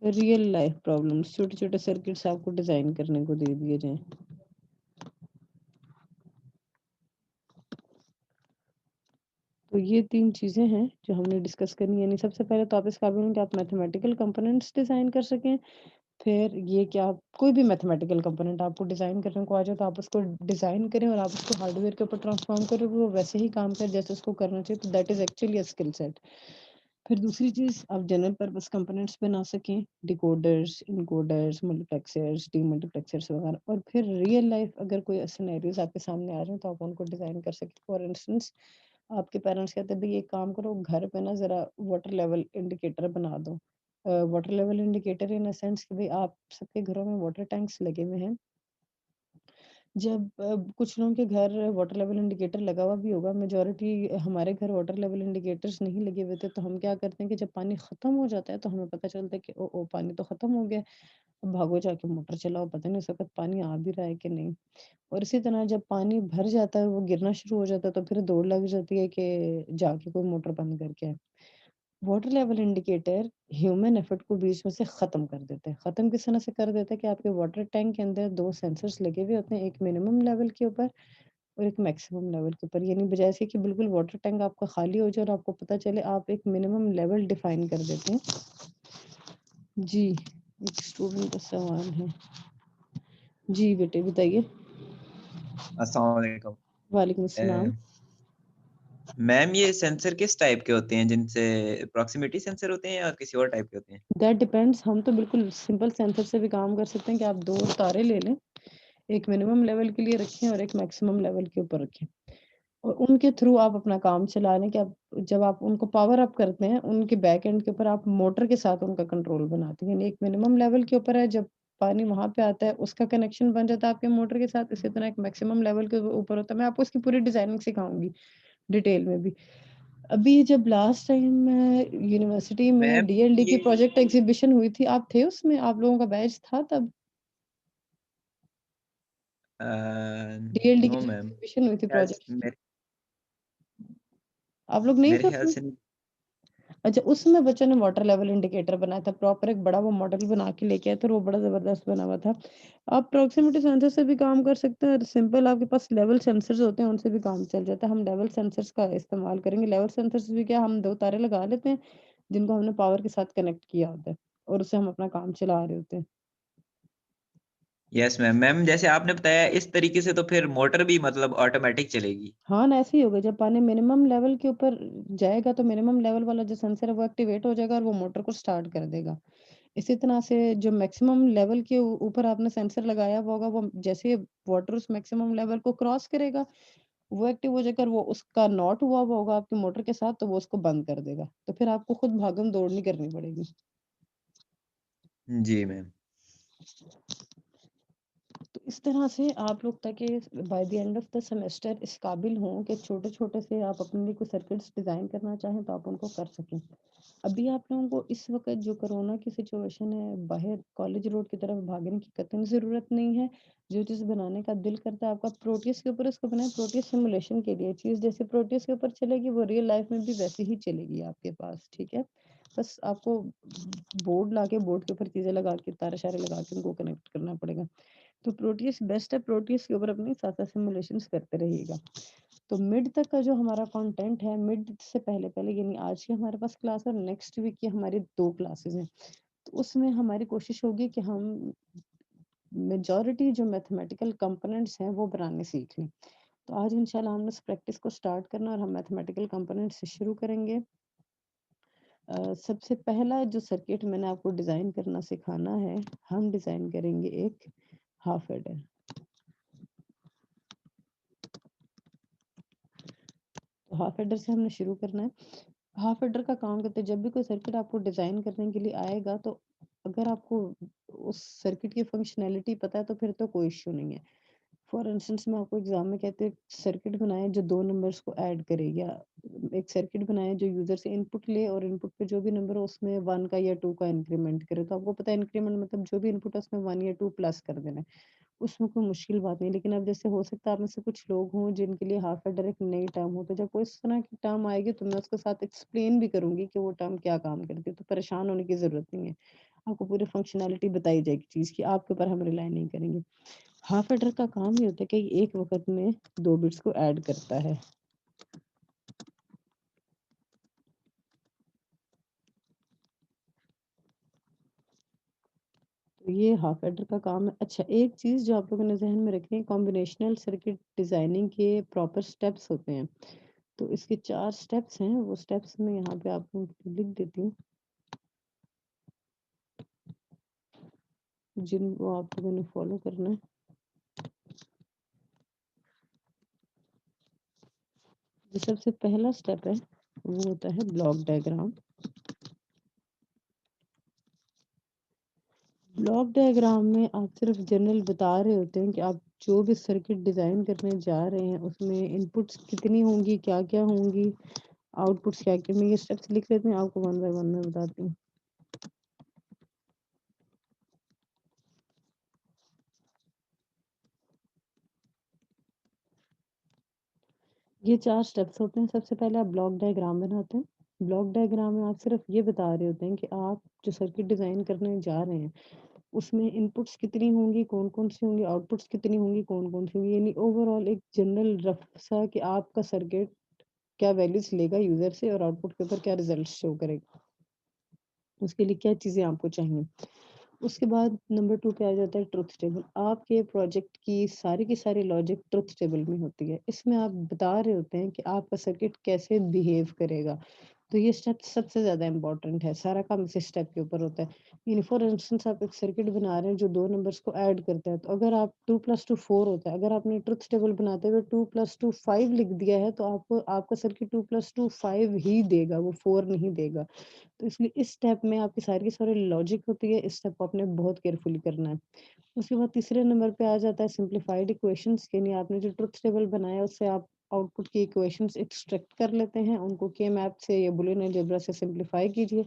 रियल लाइफ प्रॉब्लम्स। छोटे छोटे सर्किट्स आपको डिज़ाइन करने को दे दिए जाएं। तो ये 3 चीज़ें हैं जो हमने डिस्कस करनी है। यानी सबसे पहले तो आप इस काबिल हैं कि आप मैथमेटिकल कंपोनेंट्स डिज़ाइन कर सकें। फिर ये कि आप कोई भी मैथमेटिकल कंपोनेंट आपको डिज़ाइन करने को आ जाए तो आप उसको डिज़ाइन करें और आप उसको हार्डवेयर के ऊपर ट्रांसफॉर्म करें, वो वैसे ही काम करे जैसे उसको करना चाहिए। तो that is actually a skill set. फिर दूसरी चीज़, आप जनरल पर्पस कंपोनेंट्स बना सकें, डिकोडर्स, इनकोडर्स, मल्टीप्लेक्सर्स, डीमल्टीप्लेक्सर्स वगैरह। और फिर रियल लाइफ अगर कोई सिनेरियोज आपके सामने आ रहे हैं तो आप उनको डिज़ाइन कर सकें। फॉर इंस्टेंस, आपके पेरेंट्स कहते हैं भाई एक काम करो, घर पे ना ज़रा वाटर लेवल इंडिकेटर बना दो। Water level indicator in a sense कि भाई आप सबके घरों में वाटर टैंक्स लगे हुए हैं। जब कुछ लोगों के घर वाटर लेवल इंडिकेटर लगा हुआ भी होगा, मेजॉरिटी हमारे घर वाटर लेवल इंडिकेटर्स नहीं लगे हुए थे, तो हम क्या करते हैं कि जब पानी खत्म हो जाता है तो हमें पता चलता है कि ओ पानी तो खत्म हो गया। अब भागो जाके मोटर चलाओ, पता नहीं उस वक्त पानी आ भी रहा है कि नहीं। और इसी तरह जब पानी भर जाता है, वो गिरना शुरू हो जाता है, तो फिर दौड़ लग जाती है कि जाके कोई मोटर बंद करके आए। Water level indicator human effort को बीच में से खत्म कर देते हैं। खत्म किस तरह से कर देते हैं कि आपके वाटर टैंक के अंदर 2 सेंसर्स लगे हुए होते हैं, एक मिनिमम लेवल के ऊपर और एक मैक्सिमम लेवल के ऊपर। यानी बजाय इसके कि बिल्कुल वाटर टैंक आपका खाली हो जाए और आपको पता चले, आप एक मिनिमम लेवल डिफाइन कर देते हैं। जी, एक स्टूडेंट का सवाल है। जी बेटे बताइए। अस्सलाम वालेकुम। वालेकुम अस्सलाम। मैम ये सेंसर किस टाइप के होते हैं, जिनसे प्रॉक्सिमिटी सेंसर होते हैं या किसी और टाइप के होते हैं? That depends. हम तो बिल्कुल सिंपल सेंसर से भी काम कर सकते हैं कि आप 2 तारे ले लें, एक मिनिमम लेवल के लिए रखें और एक मैक्सिमम लेवल के ऊपर रखें। और उनके थ्रू आप अपना काम चला लें कि आप जब आप उनको पावर अप करते हैं, उनके बैक एंड के ऊपर आप मोटर के साथ उनका कंट्रोल बनाते हैं। यानी एक मिनिमम लेवल के ऊपर है, जब पानी वहाँ पे आता है उसका कनेक्शन बन जाता है आपके मोटर के साथ। इसी तरह एक मैक्सिमम लेवल के ऊपर होता है। मैं आपको इसकी पूरी डिज़ाइनिंग सिखाऊँगी डिटेल में भी। अभी जब लास्ट टाइम यूनिवर्सिटी में मैम डीएलडी की ये प्रोजेक्ट एग्जीबिशन हुई थी, आप थे उसमें? आप लोगों का बैच था तब? डीएलडी की नो जो मैम, एग्जीबिशन हुई थी प्रोजेक्ट की, मेरे आप लोग नहीं मेरे थे ख्याल उसमें? से नहीं। अच्छा, उसमें बच्चों ने वाटर लेवल इंडिकेटर बनाया था, प्रॉपर एक बड़ा वो मॉडल बना के लेके आए थे और वो बड़ा ज़बरदस्त बना हुआ था। आप प्रॉक्सिमिटी सेंसर से भी काम कर सकते हैं और सिंपल आपके पास लेवल सेंसर्स होते हैं उनसे भी काम चल जाता है। हम लेवल सेंसर्स का इस्तेमाल करेंगे। लेवल सेंसर्स भी क्या, हम 2 तारे लगा लेते हैं जिनको हमने पावर के साथ कनेक्ट किया होता है और उससे हम अपना काम चला रहे होते हैं। Yes ma'am. मैम जैसे आपने बताया इस तरीके से तो फिर मोटर भी मतलब ऑटोमेटिक चलेगी। हाँ ना, ऐसे ही होगा। जब पानी मिनिमम लेवल के ऊपर जाएगा तो मिनिमम लेवल वाला जो सेंसर है वो एक्टिवेट हो जाएगा और वो मोटर को स्टार्ट कर देगा। इसी तरह से जो मैक्सिमम लेवल के ऊपर आपने सेंसर लगाया हुआ होगा, वो जैसे वाटर उस मैक्सिमम लेवल को क्रॉस करेगा, वो एक्टिव हो जाकर वो उसका नॉट हुआ होगा आपकी मोटर के साथ, तो वो उसको बंद कर देगा, तो फिर आपको खुद भागम दौड़ नहीं करनी पड़ेगी। जी मैम। तो इस तरह से आप लोग ताकि by the end of the semester इस काबिल हों कि छोटे-छोटे से आप अपने लिए कोई सर्किट्स डिज़ाइन करना चाहें तो आप उनको कर सकें। अभी आप लोगों को इस वक़्त जो कोरोना की सिचुएशन है, बाहर कॉलेज रोड की तरफ भागने की कतई ज़रूरत नहीं है। जो चीज़ बनाने का दिल करता है आपका प्रोटियस के ऊपर उसको बनाएँ, प्रोटियस सिमुलेशन के लिए चीज़ जैसे प्रोटियस के ऊपर चलेगी वो रियल लाइफ़ में भी वैसे ही चलेगी आपके पास, ठीक है? बस आपको बोर्ड लाके बोर्ड के ऊपर चीज़ें लगा के तारे-शारे लगा के उनको कनेक्ट करना पड़ेगा। तो प्रोटियस बेस्ट है, प्रोटियस के ऊपर अपनी साथ-साथ सिमुलेशंस करते रहिएगा। तो मिड तक का जो हमारा कंटेंट है, मिड से पहले-पहले यानी आज की हमारे पास क्लास और नेक्स्ट वीक की हमारी 2 क्लासेस हैं। तो उसमें हमारी कोशिश होगी कि हम मेजॉरिटी जो मैथमेटिकल कंपोनेंट्स हैं वो बनाने सीख लें। तो आज इंशाल्लाह हमने इस प्रैक्टिस को स्टार्ट करना और हम मैथमेटिकल कंपोनेंट से शुरू करेंगे। सबसे पहला जो सर्किट मैंने आपको डिज़ाइन करना सिखाना है, हम डिज़ाइन करेंगे एक हाफ एडर। तो हाफ एडर से हमने शुरू करना है। हाफ एडर का काम करते हैं जब भी कोई सर्किट आपको डिज़ाइन करने के लिए आएगा तो अगर आपको उस सर्किट की फंक्शनैलिटी पता है तो फिर तो कोई इश्यू नहीं है। फॉर इंस्टेंस मैं आपको एग्ज़ाम में कहते हैं सर्किट बनाएँ जो 2 नंबर्स को ऐड करे या एक सर्किट बनाएँ जो यूज़र से इनपुट ले और इनपुट पे जो भी नंबर हो उसमें 1 का या 2 का इंक्रीमेंट करे। तो आपको पता है इंक्रीमेंट मतलब जो भी इनपुट है उसमें 1 या 2 प्लस कर देना है। उसमें कोई मुश्किल बात नहीं, लेकिन अब जैसे हो सकता है आप में से कुछ लोग हों जिनके लिए हाफ एडर एक नई टर्म हो, तो जब कोई इस तरह की टर्म आएगी तो मैं उसके साथ एक्सप्लेन भी करूँगी कि वो टर्म क्या काम करती है, तो परेशान होने की ज़रूरत नहीं है। आपको पूरी फंक्शनैलिटी बताई जाएगी चीज़ की, आपके ऊपर हम रिलाई नहीं करेंगे। हाफ एडर का काम ये होता है कि एक वक़्त में 2 बिट्स को ऐड करता है। तो ये हाफ एडर का काम है। अच्छा, एक चीज़ जो आप लोगों ने ज़हन में रखनी है, कॉम्बिनेशनल सर्किट डिज़ाइनिंग के प्रॉपर स्टेप्स होते हैं। तो इसके 4 स्टेप्स हैं, वो स्टेप्स मैं यहाँ पे आप लोगों को लिख देती हूँ, जिनको आप लोगों ने फॉलो करना है। जो सबसे पहला स्टेप है, वो होता है ब्लॉक डायग्राम। ब्लॉक डायग्राम में आप सिर्फ जनरल बता रहे होते हैं कि आप जो भी सर्किट डिज़ाइन करने जा रहे हैं, उसमें इनपुट्स कितनी होंगी, क्या-क्या होंगी, आउटपुट्स क्या-क्या, मैं ये स्टेप्स लिख लेती हूँ, आपको वन बाय वन मैं बताती हूँ। ये 4 स्टेप्स होते हैं। सबसे पहले आप ब्लॉक डायग्राम बनाते हैं। ब्लॉक डायग्राम में आप सिर्फ ये बता रहे होते हैं कि आप जो सर्किट डिज़ाइन करने जा रहे हैं, उसमें इनपुट्स कितनी होंगी, कौन-कौन सी होंगी, आउटपुट्स कितनी होंगी, कौन-कौन सी होंगी, यानी ओवरऑल एक जनरल रफ सा कि आपका सर्किट क्या वैल्यूज़ लेगा यूज़र से और आउटपुट के ऊपर क्या रिज़ल्ट शो करेगा। उसके लिए क्या चीज़ें आपको चाहिए। उसके बाद नंबर 2 पे आ जाता है ट्रुथ टेबल। आपके प्रोजेक्ट की सारी लॉजिक ट्रुथ टेबल में होती है। इसमें आप बता रहे होते हैं कि आपका सर्किट कैसे बिहेव करेगा। तो ये स्टेप सबसे ज़्यादा इम्पोर्टेंट है, सारा काम इसी स्टेप के ऊपर होता है। यानी फॉर इंस्टेंस आप एक सर्किट बना रहे हैं जो 2 नंबर्स को ऐड करता है, तो अगर आप 2 + 2 4 होता है, अगर आपने ट्रुथ टेबल बनाते हुए 2 + 2 5 लिख दिया है, तो आपको आपका सर्किट 2 + 2 5 ही देगा, वो 4 नहीं देगा। तो इसलिए इस स्टेप में आपकी सारी की सारी लॉजिक होती है, इस स्टेप को आपने बहुत केयरफुली करना है। उसके बाद तीसरे नंबर पे आ जाता है सिंप्लीफाइड इक्वेशंस, यानी आपने जो ट्रुथ टेबल बनाया उससे आप आउटपुट की इक्वेशंस एक्सट्रैक्ट कर लेते हैं, उनको के मैप से या बूलियन अलजेब्रा से सिंप्लीफाई कीजिए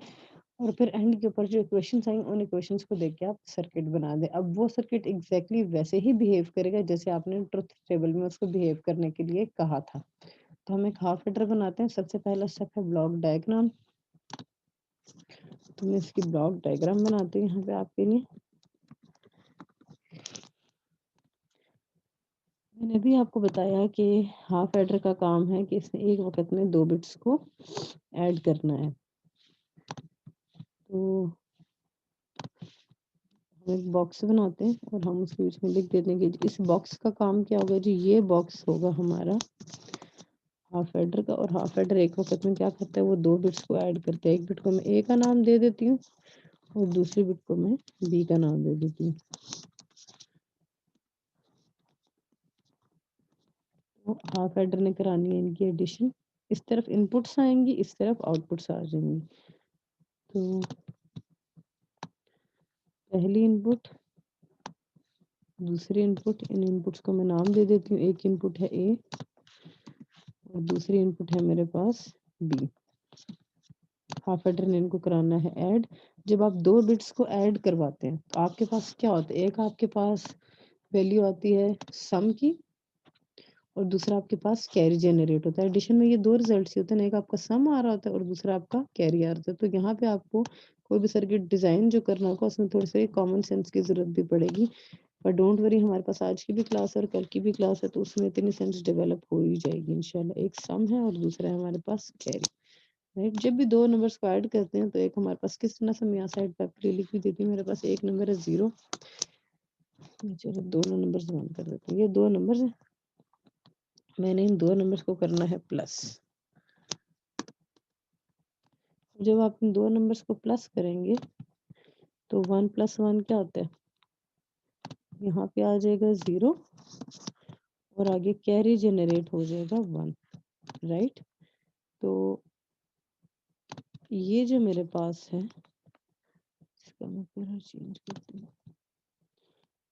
और फिर एंड के ऊपर जो इक्वेशंस आएंगी उन इक्वेशंस को देख के आप सर्किट बना दें। अब वो सर्किट एग्जैक्टली वैसे ही बिहेव करेगा जैसे आपने ट्रुथ टेबल में उसको बिहेव करने के लिए कहा था। तो हम एक हाफ एडर बनाते हैं। सबसे पहला स्टेप है ब्लॉक डायग्राम। तो मैं इसकी ब्लॉक डायग्राम बनाती हूँ यहाँ पे आपके लिए। मैंने भी आपको बताया कि हाफ एडर का काम है कि इसने एक वक़्त में 2 बिट्स को ऐड करना है। तो हम एक बॉक्स बनाते हैं और हम उसके बीच में लिख देते हैं कि इस बॉक्स का काम क्या होगा जी, ये बॉक्स होगा हमारा हाफ एडर का और हाफ एडर एक वक़्त में क्या करता है वो 2 बिट्स को ऐड करता है। एक बिट को मैं ए का नाम दे देती हूँ और दूसरी बिट को मैं बी का नाम दे देती हूँ। आपको हाफ एडर ने करानी है इनकी एडिशन। इस तरफ इनपुट्स आएंगी, इस तरफ आउटपुट्स आ जाएंगी। तो पहली इनपुट, दूसरी इनपुट, इन इनपुट्स को मैं नाम दे देती हूँ। एक इनपुट है ए और दूसरी इनपुट है मेरे पास बी। हाफ एडर ने इनको कराना है ऐड। जब आप दो बिट्स को ऐड करवाते हैं तो आपके पास क्या होता है, एक आपके पास वैल्यू आती है सम की और दूसरा आपके पास कैरी जनरेट होता है। एडिशन में ये दो रिजल्ट्स होते हैं, एक आपका सम आ रहा होता है और दूसरा आपका कैरी आ रहा होता है। तो यहाँ पे आपको कोई भी सर्किट डिजाइन जो करना होगा उसमें थोड़ी सी कॉमन सेंस की जरूरत भी पड़ेगी। पर डोंट वरी, हमारे पास आज की भी क्लास और कल की भी क्लास है तो उसमें इतनी सेंस डेवलप हो ही जाएगी इंशाल्लाह। एक सम है और दूसरा है हमारे पास कैरी, राइट। जब भी दो नंबर्स को ऐड करते हैं तो एक हमारे पास किस तरह से, मैं यहाँ साइड पे आपके लिए लिख भी देती हूँ। मेरे पास एक नंबर है 0, चलो दोनों नंबर्स बंद कर देते हैं। ये दो नंबर्स हैं, मैंने इन दो नंबर्स को करना है प्लस। जब आप इन दो नंबर्स को प्लस करेंगे तो 1 + 1 क्या होता है, यहाँ पे आ जाएगा 0 और आगे कैरी जनरेट हो जाएगा 1, राइट। तो ये जो मेरे पास है, इसका मैं पूरा चेंज करती हूँ।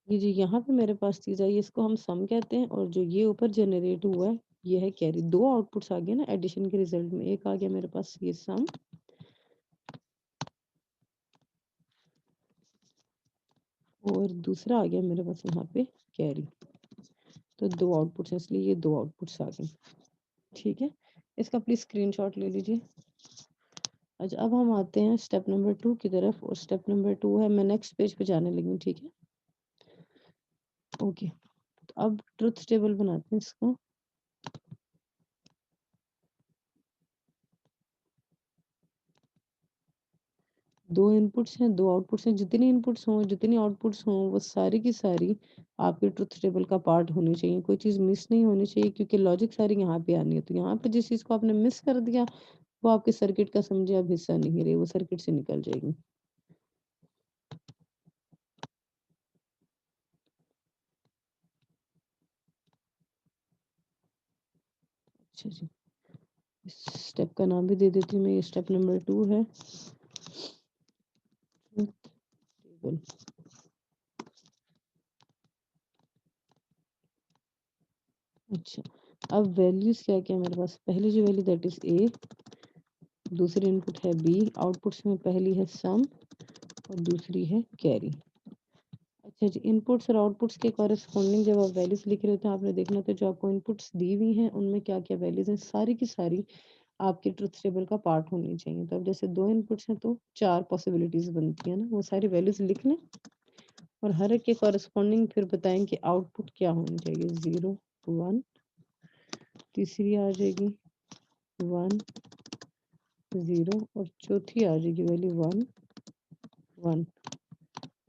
ये जो यहाँ पे मेरे पास चीज आई इसको हम सम कहते हैं और जो ये ऊपर जनरेट हुआ है ये है कैरी। दो आउटपुट्स आ गए ना एडिशन के रिजल्ट में, एक आ गया मेरे पास ये सम और दूसरा आ गया मेरे पास यहाँ पे कैरी। तो दो आउटपुट्स हैं इसलिए ये दो आउटपुट्स आ गए, ठीक है। इसका प्लीज स्क्रीनशॉट ले लीजिए। अच्छा, अब हम आते हैं स्टेप नंबर 2 की तरफ और स्टेप नंबर 2 है, मैं नेक्स्ट पेज पे जाने लगी हूँ, ठीक है। ओके, तो अब ट्रुथ टेबल बनाते हैं इसको। दो इनपुट्स हैं, दो आउटपुट्स हैं। जितनी इनपुट्स हों, जितनी आउटपुट्स हों, वो सारी की सारी आपके ट्रुथ टेबल का पार्ट होनी चाहिए। कोई चीज़ मिस नहीं होनी चाहिए क्योंकि लॉजिक सारी यहाँ पे आनी है। तो यहाँ पे जिस चीज़ को आपने मिस कर दिया वो आपके सर्किट का समझे अब हिस्सा नहीं रही, वो सर्किट से निकल जाएगी। अच्छा जी, इस स्टेप का नाम भी दे देती हूँ मैं, ये स्टेप नंबर 2 है, ट्रुथ टेबल। अच्छा, अब वैल्यूज क्या क्या है मेरे पास, पहली जो वैल्यू दैट इज ए, दूसरी इनपुट है बी, आउटपुट्स में पहली है सम और दूसरी है कैरी। अच्छा जी, इनपुट्स और आउटपुट्स के कॉरेस्पॉन्डिंग जब आप वैल्यूज लिख रहे होते हैं आपने देखना था जो आपको इनपुट्स दी हुई हैं उनमें क्या क्या वैल्यूज हैं, सारी की सारी आपके ट्रुथ टेबल का पार्ट होनी चाहिए। तो अब जैसे दो इनपुट्स हैं तो चार पॉसिबिलिटीज बनती है ना, वो सारी वैल्यूज लिख लें और हर एक के कॉरेस्पॉन्डिंग फिर बताएं कि आउटपुट क्या होनी चाहिए। 0 1, तीसरी आ जाएगी 1 0 और चौथी आ जाएगी वैल्यू 1 1,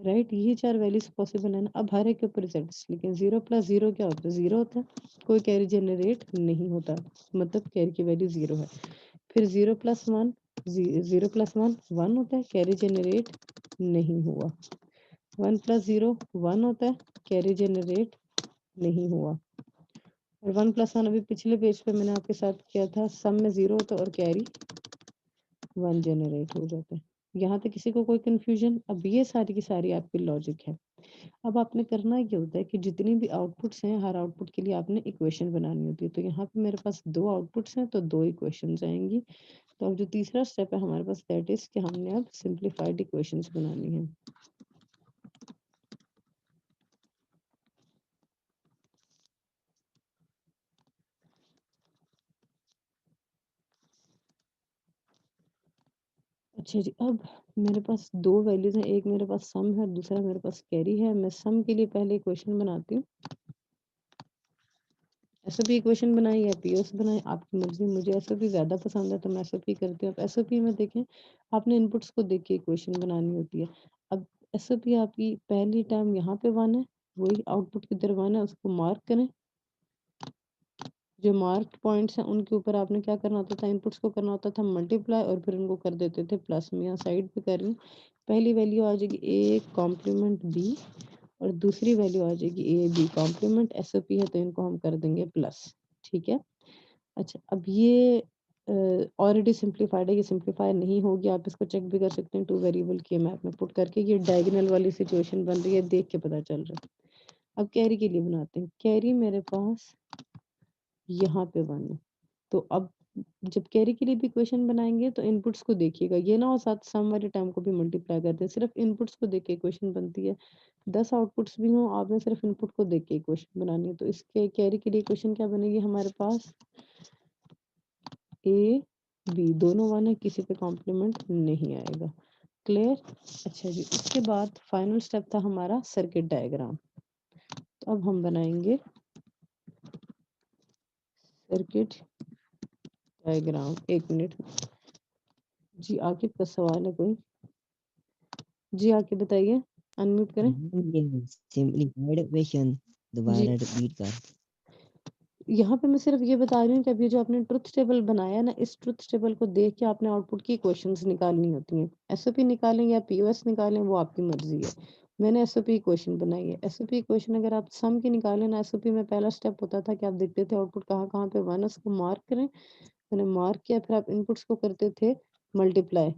राइट। ये चार वैल्यूज पॉसिबल है ना। अब हर एक के ऊपर रिजल्ट्स, लेकिन 0 + 0 क्या होता है, 0 होता है, कोई कैरी जनरेट नहीं होता, मतलब कैरी की वैल्यू 0 है। फिर 0 + 1 0 + 1 1 होता है, कैरी जनरेट नहीं हुआ। 1 + 0 1 होता है, कैरी जनरेट नहीं हुआ। और 1 + 1 अभी पिछले पेज पे मैंने आपके साथ किया था, सम में 0 होता है और कैरी 1 जनरेट हो जाता है। यहाँ तक किसी को कोई कंफ्यूजन? अब ये सारी की सारी आपकी लॉजिक है। अब आपने करना ये होता है कि जितनी भी आउटपुट्स हैं हर आउटपुट के लिए आपने इक्वेशन बनानी होती है। तो यहाँ पे मेरे पास दो आउटपुट्स हैं तो दो इक्वेशंस आएंगी। तो अब जो तीसरा स्टेप है हमारे पास दैट इज कि हमने अब सिंप्लीफाइड इक्वेशंस बनानी है। अच्छा जी, अब मेरे पास दो वैल्यूज हैं, एक मेरे पास सम है दूसरा मेरे पास कैरी है। मैं सम के लिए पहले इक्वेशन बनाती हूँ। एसओपी इक्वेशन बनाई या पीओस बनाई आपकी मर्जी, मुझे एसओपी ज्यादा पसंद है तो मैं एसओपी करती हूँ। अब एसओपी में देखें आपने इनपुट्स को देख के इक्वेशन बनानी होती है। अब एसओपी आपकी पहली टर्म यहाँ पे 1 है, वही आउटपुट की तरफ 1 है, उसको मार्क करें। जो मार्क पॉइंट्स हैं उनके ऊपर आपने क्या करना होता था, इनपुट्स को करना होता था मल्टीप्लाई और फिर उनको कर देते थे प्लस में। यहाँ साइड पे कर रही हूँ, पहली वैल्यू आ जाएगी ए कॉम्प्लीमेंट बी और दूसरी वैल्यू आ जाएगी ए बी कॉम्प्लीमेंट। एसओपी है तो इनको हम कर देंगे प्लस, ठीक है। अच्छा, अब ये ऑलरेडी सिंप्लीफाइड है, ये सिंप्लीफाई नहीं होगी, आप इसको चेक भी कर सकते हैं 2 वेरिएबल के मैप में पुट करके। ये डायगोनल वाली सिचुएशन बन रही है, देख के पता चल रहा है। अब कैरी के लिए बनाते हैं। कैरी मेरे पास यहाँ पे 1 है, तो अब जब कैरी के लिए भी इक्वेशन बनाएंगे तो इनपुट्स को देखिएगा, ये ना हो साथ सम वाले टर्म को भी मल्टीप्लाई कर दें, सिर्फ इनपुट्स को देख के इक्वेशन बनती है। 10 आउटपुट्स भी हों, आपने सिर्फ इनपुट को देख के इक्वेशन बनानी है। तो इसके कैरी के लिए इक्वेशन क्या बनेगी हमारे पास, ए बी दोनों 1 है, किसी पे कॉम्प्लीमेंट नहीं आएगा। क्लियर? अच्छा जी, उसके बाद फाइनल स्टेप था हमारा सर्किट डायग्राम। तो अब हम बनाएंगे सर्किट डायग्राम। 1 मिनट जी, आकिब का सवाल है कोई? जी आकिब बताइए, अनम्यूट करें। ये सिंपलीफाइड इक्वेशन जी, दोबारा रिपीट कर। यहाँ पे मैं सिर्फ ये बता रही हूँ कि अब ये जो आपने ट्रुथ टेबल बनाया ना, इस ट्रुथ टेबल को देख के आपने आउटपुट की इक्वेशंस निकालनी होती हैं। एसओपी निकालें या पीओएस निकालें, वो आपकी मर्जी है। मैंने एसओपी इक्वेशन बनाई है। एसओपी इक्वेशन अगर आप सम की निकालें ना, एसओपी में पहला स्टेप होता था कि आप देखते थे आउटपुट कहाँ कहाँ पे 1 है, उसको मार्क करें। मैंने मार्क किया, फिर आप इनपुट्स को करते थे मल्टीप्लाई,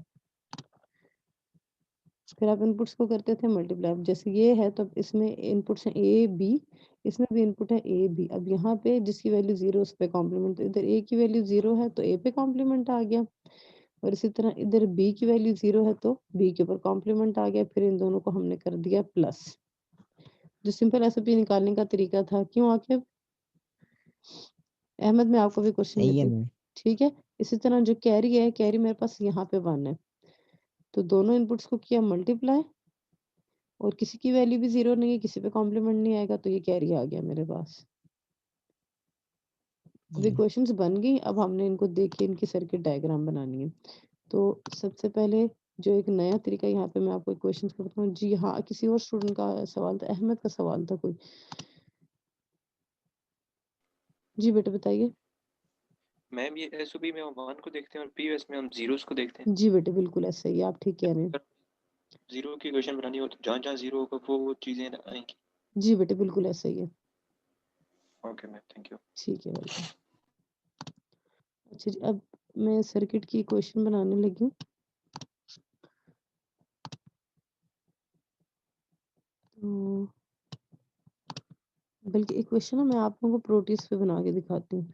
फिर आप इनपुट्स को करते थे मल्टीप्लाई। अब जैसे ये है तो अब इसमें इनपुट्स हैं ए बी, इसमें भी इनपुट है ए बी। अब यहाँ पे जिसकी वैल्यू 0 उस पे कॉम्प्लीमेंट, तो इधर ए की वैल्यू 0 है तो ए पे कॉम्प्लीमेंट आ गया, और इसी तरह इधर बी की वैल्यू 0 है तो बी के ऊपर कॉम्प्लीमेंट आ गया। फिर इन दोनों को हमने कर दिया प्लस। जो सिंपल एसओपी निकालने का तरीका था। क्यों आकिब? अहमद मैं आपको भी क्वेश्चन सही है देती हूँ, मैम। ठीक है। इसी तरह जो कैरी है, कैरी मेरे पास यहाँ पे 1 है, तो दोनों इनपुट्स को किया मल्टीप्लाई, और किसी की वैल्यू भी 0 नहीं है, किसी पे कॉम्प्लीमेंट नहीं आएगा, तो ये कैरी आ गया मेरे पास। अब जी इक्वेशंस बन गई, अब हमने इनको देख के इनकी सर्किट डायग्राम बनानी है। तो सबसे पहले जो एक नया तरीका यहाँ पे मैं आपको इक्वेशंस का बताऊँ। जी हाँ, किसी और स्टूडेंट का सवाल था, अहमद का सवाल था कोई। जी बेटा बताइए। मैम ये एसओपी में हम 1 को देखते हैं और पीओएस में हम जीरोस को देखते हैं। जी बेटे बिल्कुल ऐसा ही, आप ठीक कह रहे हैं। अगर जीरो की इक्वेशन बनानी हो तो जहाँ जहाँ जीरो होगा वो चीजें आएंगी। जी बेटे बिल्कुल ऐसा ही है। Okay ma'am, thank you. ठीक है वेलकम। अच्छा जी, अब मैं सर्किट की इक्वेशन बनाने लगी हूँ। तो बल्कि इक्वेशन ना मैं आप लोगों को प्रोटीज पे बना के दिखाती हूँ।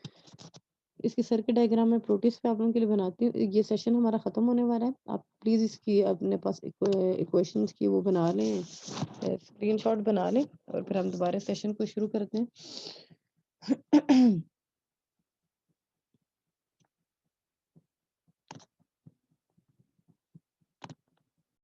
इसकी सर्किट डायग्राम मैं प्रोटीज पे आप लोगों के लिए बनाती हूँ। ये सेशन हमारा ख़त्म होने वाला है, आप प्लीज़ इसकी अपने पास इक्वेशंस की वो बना लें, स्क्रीनशॉट बना लें, और फिर हम दोबारा सेशन को शुरू करते हैं।